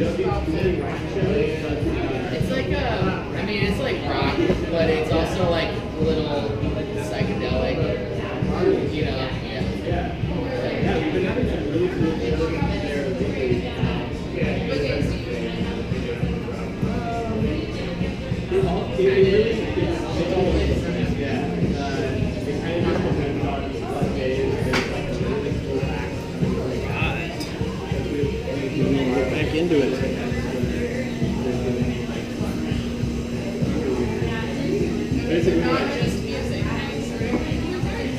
It's like I mean, it's like rock, but it's also like a little psychedelic. You know, yeah. We've been having some really cool shows there lately. Get back into it. It's not just music.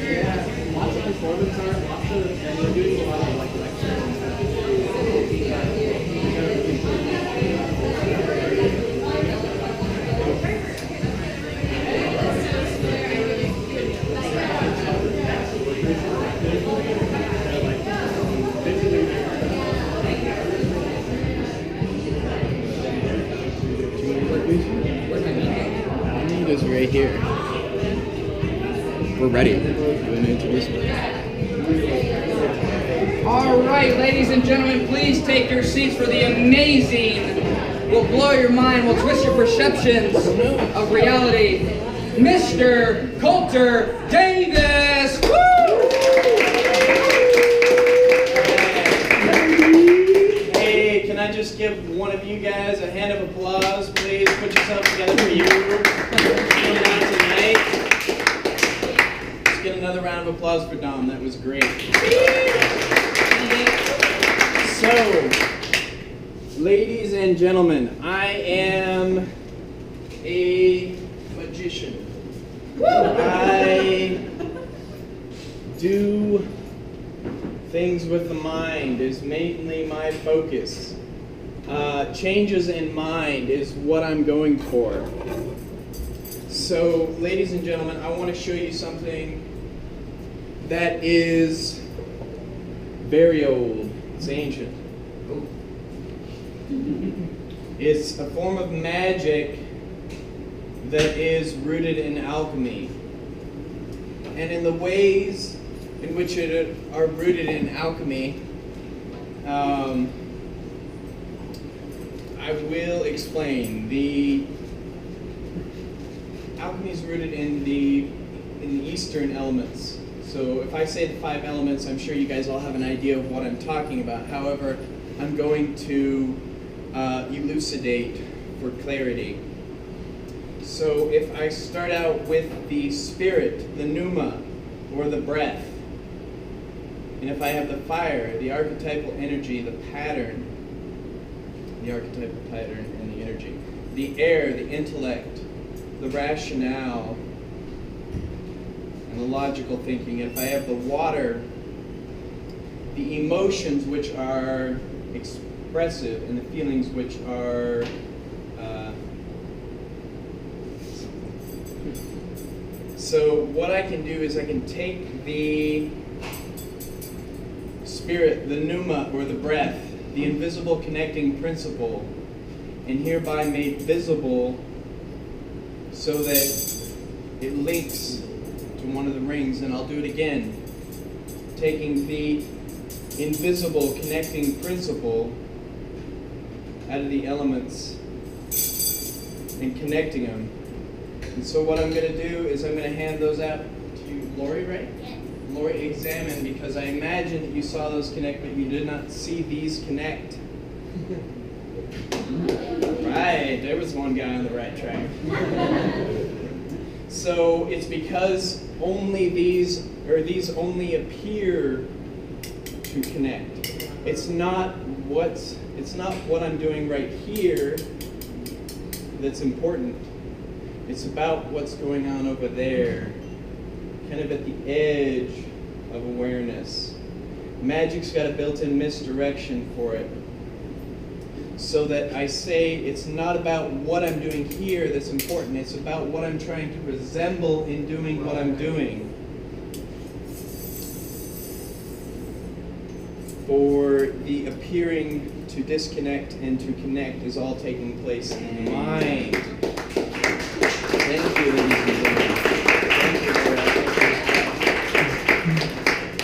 Yeah, lots of performance art, lots of, and we're doing a lot of like lectures and stuff. Is right here. We're ready. You want to introduce me? All right, ladies and gentlemen, please take your seats for the amazing, will blow your mind, will twist your perceptions of reality, Mr. Colter Davis. Woo! Hey, can I just give one of you guys a hand of applause, please? Put yourself together for you. Coming out tonight. Let's get another round of applause for Dom. That was great. So, ladies and gentlemen, I am a magician. I do things with the mind is mainly my focus. Changes in mind is what I'm going for. So, ladies and gentlemen, I want to show you something that is very old. It's ancient. It's a form of magic that is rooted in alchemy. And in the ways in which it are rooted in alchemy, I will explain. The alchemy is rooted in the Eastern elements. So if I say the 5 elements, I'm sure you guys all have an idea of what I'm talking about. However, I'm going to elucidate for clarity. So if I start out with the spirit, the pneuma, or the breath, and if I have the fire, the archetypal energy, the pattern, the archetypal pattern and the energy, the air, the intellect, the rationale, and the logical thinking, and if I have the water, the emotions which are expressive, and the feelings which are so what I can do is I can take the spirit, the pneuma, or the breath, the invisible connecting principle, and hereby made visible so that it links to one of the rings, and I'll do it again. Taking the invisible connecting principle out of the elements and connecting them. And so what I'm going to do is I'm going to hand those out to Lori, right? Yes. Lori, examine, because I imagine that you saw those connect, but you did not see these connect. Right, there was one guy on the right track. So it's because only these only appear to connect. It's not what I'm doing right here that's important. It's about what's going on over there, kind of at the edge of awareness. Magic's got a built-in misdirection for it. So that I say it's not about what I'm doing here that's important, it's about what I'm trying to resemble in doing what I'm doing. For the appearing to disconnect and to connect is all taking place in the mind. Thank you, ladies and gentlemen. Thank you, Laura.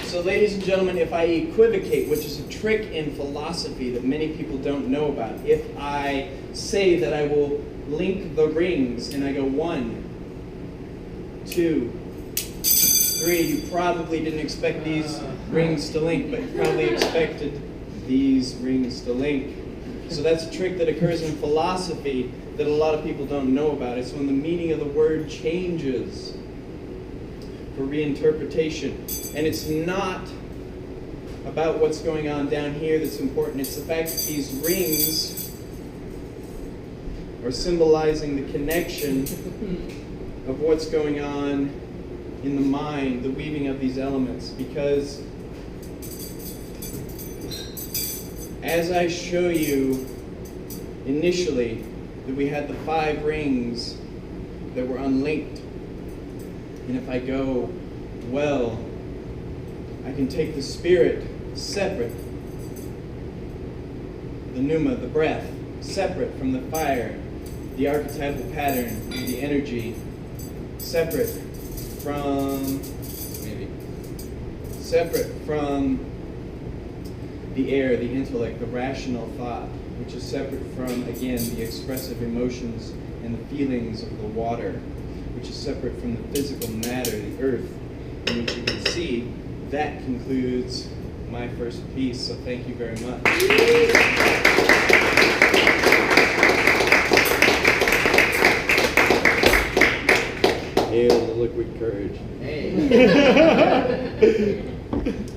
So ladies and gentlemen, if I equivocate, which is a trick in philosophy that many people don't know about, if I say that I will link the rings and I go 1, 2, 3, you probably didn't expect these rings to link, but you probably expected these rings to link. So that's a trick that occurs in philosophy that a lot of people don't know about. It's when the meaning of the word changes for reinterpretation. And it's not about what's going on down here that's important. It's the fact that these rings are symbolizing the connection of what's going on in the mind, the weaving of these elements. Because as I show you initially that we had the 5 rings that were unlinked, and if I go, well, I can take the spirit separate, the pneuma, the breath, separate from the fire, the archetypal pattern, the energy, separate from the air, the intellect, the rational thought, which is separate from, again, the expressive emotions and the feelings of the water, which is separate from the physical matter, the earth, in which you can see. That concludes my first piece, so thank you very much. Hail the liquid courage. Hey.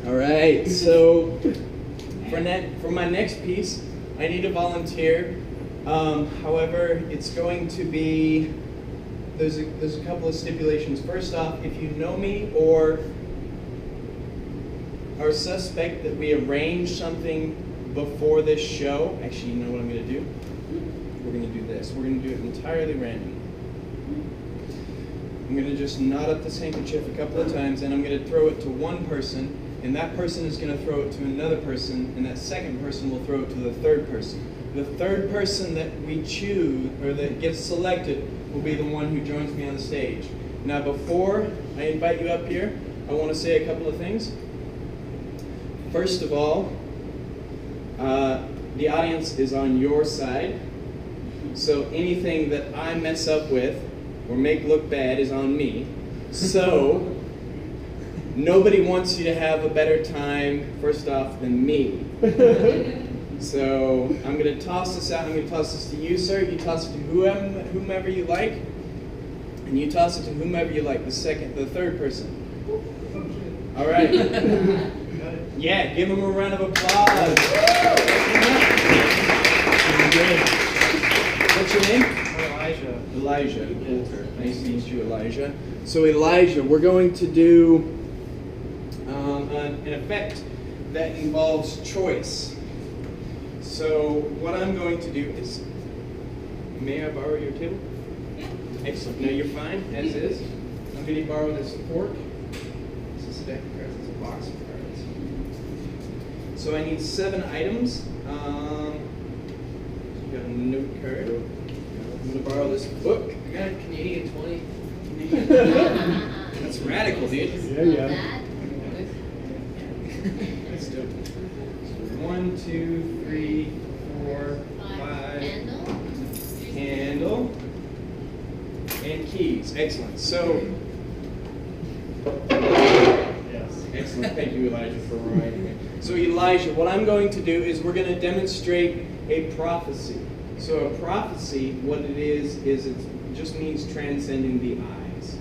All right, so for my next piece, I need a volunteer. However, it's going to be, there's a couple of stipulations. First off, if you know me or are suspect that we arranged something before this show, actually, you know what I'm going to do? We're going to do this. We're going to do it entirely random. I'm going to just knot up this handkerchief a couple of times, and I'm going to throw it to one person, and that person is going to throw it to another person, and that second person will throw it to the third person. The third person that we choose, or that gets selected, will be the one who joins me on the stage. Now, before I invite you up here, I want to say a couple of things. First of all, the audience is on your side, so anything that I mess up with or make look bad is on me. So, nobody wants you to have a better time, first off, than me. So, I'm going to toss this out. I'm going to toss this to you, sir. You toss it to whomever you like. And you toss it to whomever you like, the third person. All right. Yeah, give him a round of applause. What's your name? Elijah. Colter. Nice to meet you, Elijah. So Elijah, we're going to do an effect that involves choice. So what I'm going to do is, may I borrow your table? Yeah. Excellent. No, you're fine, as is. I'm going to borrow this fork. This is a deck of cards. It's a box of cards. So I need 7 items. You got a note card. I'm going to borrow this book. I got a Canadian 20. That's radical, dude. Yeah. Let's do it. So 1, 2, 3, 4, 5. Candle. And keys. Excellent. So, excellent. Thank you, Elijah, for reminding me. So, Elijah, what I'm going to do is we're going to demonstrate a prophecy. So, a prophecy, what it is it just means transcending the eyes.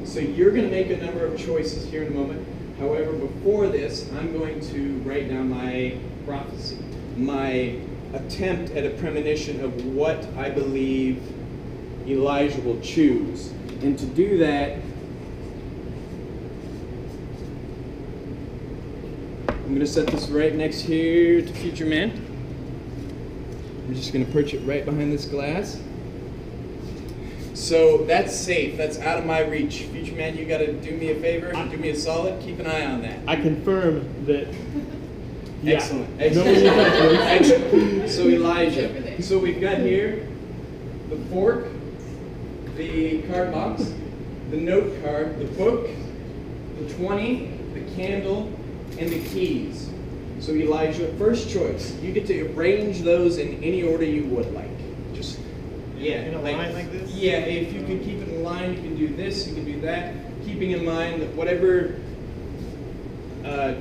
So, you're going to make a number of choices here in a moment. However, before this, I'm going to write down my prophecy, my attempt at a premonition of what I believe Elijah will choose. And to do that, I'm going to set this right next here to Future Man. I'm just going to perch it right behind this glass. So that's safe. That's out of my reach. Future Man, you got to do me a favor, do me a solid. Keep an eye on that. I confirm that. Yeah. Excellent. Excellent. So Elijah. So we've got here the fork, the card box, the note card, the book, the 20, the candle, and the keys. So Elijah, first choice. You get to arrange those in any order you would like. Just, yeah. In a line like this? Yeah, if you can keep it in line, you can do this, you can do that. Keeping in mind that whatever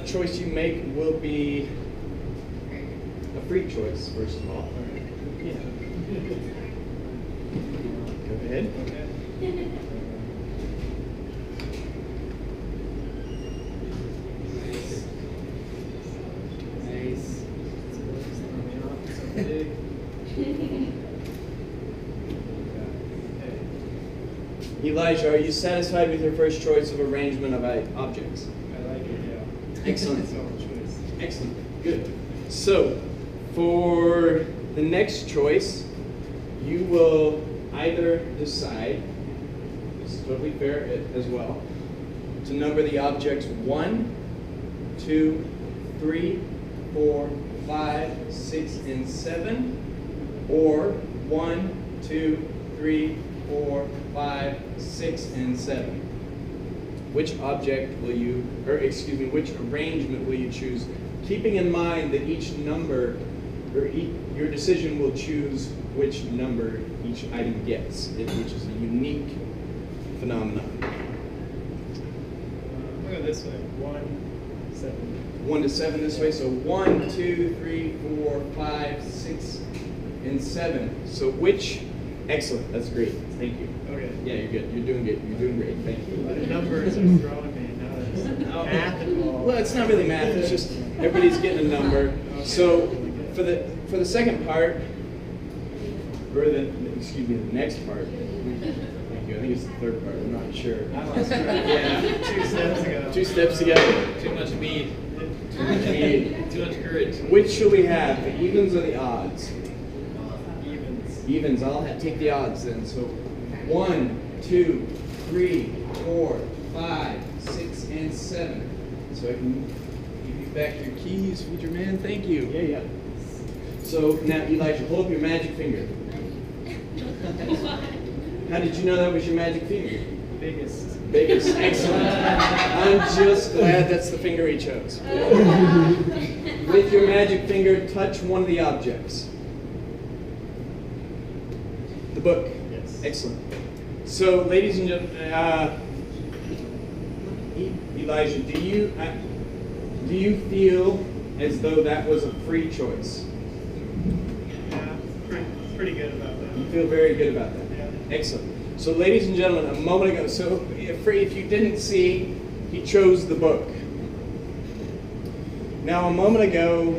choice you make will be a free choice, first of all. Yeah. Go ahead. Nice. Elijah, are you satisfied with your first choice of arrangement of objects? I like it, yeah. Excellent. Solid choice. Excellent. Good. So, for the next choice, you will either decide, this is totally fair as well, to number the objects 1, 2, 3, 4, 5, 6, and 7, or 1, 2, 3, 4, 5, 6, and 7. Which object will you, which arrangement will you choose? Keeping in mind that each number, your decision will choose which number each item gets, which is a unique phenomenon. We'll go this way. 1, 7. 1 to 7 this way, so 1, 2, 3, 4, 5, 6, and 7. So which, excellent, that's great, thank you. Okay. Yeah, you're good, you're doing good, you're doing great, thank you. The numbers are throwing me. Now there's math involved. Well, it's not really math, it's just everybody's getting a number. So for the second part, or the next part, thank you, I think it's the third part, I'm not sure. I lost track. Yeah. 2 steps ago. 2 steps together. Too much mead. Too much mead. Too much courage. Which shall we have, the evens or the odds? Evens. Evens, I'll take the odds then. So 1, 2, 3, 4, 5, 6, and 7. So I can give you back your keys, future man. Thank you. Yeah. So now, Elijah, hold up your magic finger. How did you know that was your magic finger? Biggest. Excellent. I'm just glad that's the finger he chose. With your magic finger, touch one of the objects. The book. Yes. Excellent. So, ladies and gentlemen, Elijah, do you feel as though that was a free choice? Yeah, pretty good about that. You feel very good about that? Yeah. Excellent. So, ladies and gentlemen, a moment ago, so if you didn't see, he chose the book. Now, a moment ago,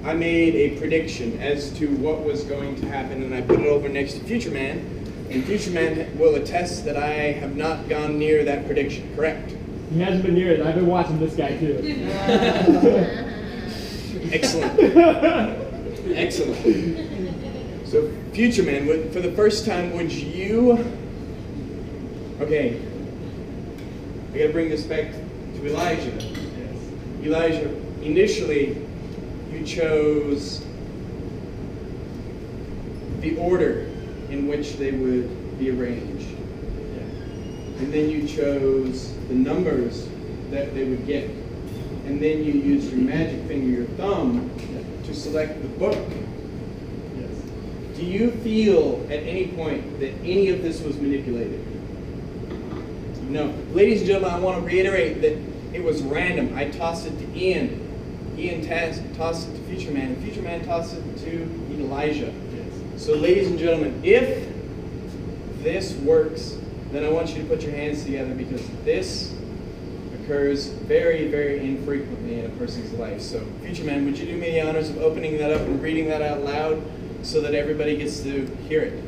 I made a prediction as to what was going to happen, and I put it over next to Future Man, and Future Man will attest that I have not gone near that prediction, correct? He hasn't been near it. I've been watching this guy too. Excellent. Excellent. So, Future Man, for the first time, would you... Okay, I gotta bring this back to Elijah. Yes. Elijah, initially, you chose the order in which they would be arranged. Yeah. And then you chose the numbers that they would get. And then you used your magic finger, your thumb, to select the book. Yes. Do you feel at any point that any of this was manipulated? No. Ladies and gentlemen, I want to reiterate that it was random. I tossed it to Ian. Ian tossed it to Future Man, and Future Man tossed it to Elijah. Yes. So, ladies and gentlemen, if this works, then I want you to put your hands together, because this occurs very, very infrequently in a person's life. So, Future Man, would you do me the honors of opening that up and reading that out loud so that everybody gets to hear it?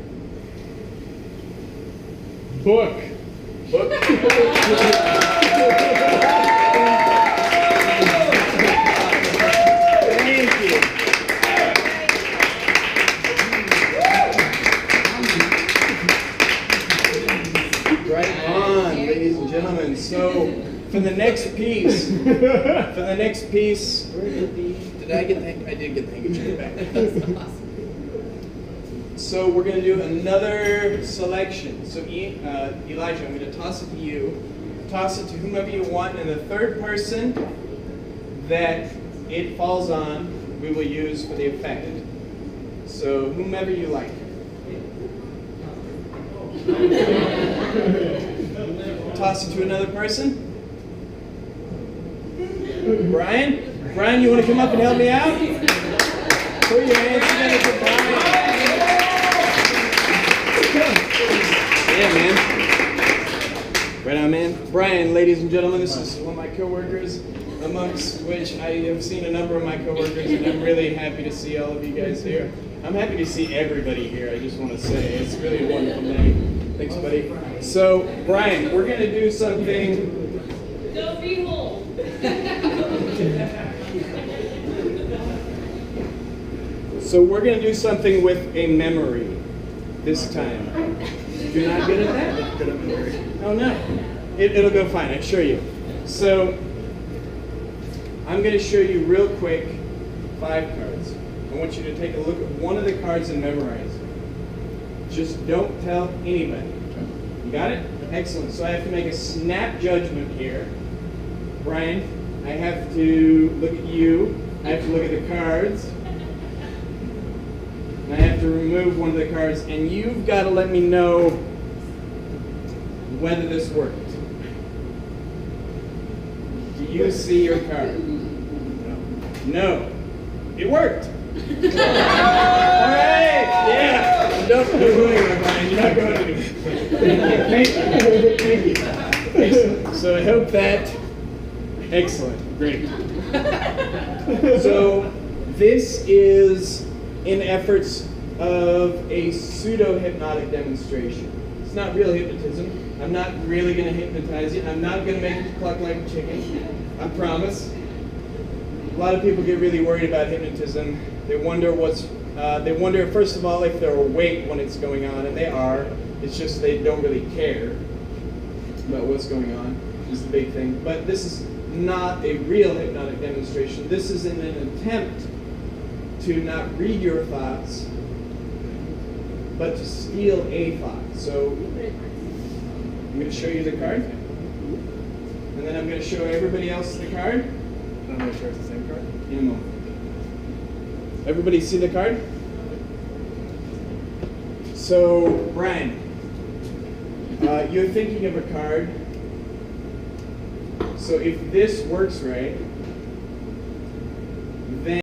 Book. Book. Thank you. Right on, ladies and gentlemen. So, for the next piece, where did I get the? I did get the handkerchief back. So we're going to do another selection. So Elijah, I'm going to toss it to you. Toss it to whomever you want, and the third person that it falls on, we will use for the effect. So whomever you like. Toss it to another person. Brian? Brian, you want to come up and help me out? Put your hands together for Brian. Yeah, man. Right on, man. Brian, ladies and gentlemen, this is one of my coworkers, amongst which I have seen a number of my coworkers, and I'm really happy to see all of you guys here. I'm happy to see everybody here, I just want to say. It's really a wonderful day. Thanks, buddy. So, Brian, we're going to do something. Don't be whole. So we're going to do something with a memory this time. You're not good at that? Good at memory. Oh, no. It'll go fine, I assure you. So, I'm going to show you real quick 5 cards. I want you to take a look at one of the cards and memorize it. Just don't tell anybody. You got it? Excellent. So I have to make a snap judgment here. Brian, I have to look at you. I have to look at the cards. And I have to remove one of the cards. And you've got to let me know whether this worked. Do you see your card? No. It worked. All right. Yeah. Don't go anywhere, Brian. You're not going anywhere. Thank you. Thank you. Excellent. So I hope that. Excellent. Great. So this is in efforts of a pseudo-hypnotic demonstration. It's not real hypnotism. I'm not really going to hypnotize you. I'm not going to make you cluck like a chicken. I promise. A lot of people get really worried about hypnotism. They wonder first of all if they're awake when it's going on, and they are. It's just they don't really care about what's going on, is the big thing. But this is not a real hypnotic demonstration. This is in an attempt to not read your thoughts, but to steal a thought. So I'm going to show you the card, and then I'm going to show everybody else the card. I'm going to show us the same card in a moment. Everybody see the card? So, Brian, you're thinking of a card. So if this works right,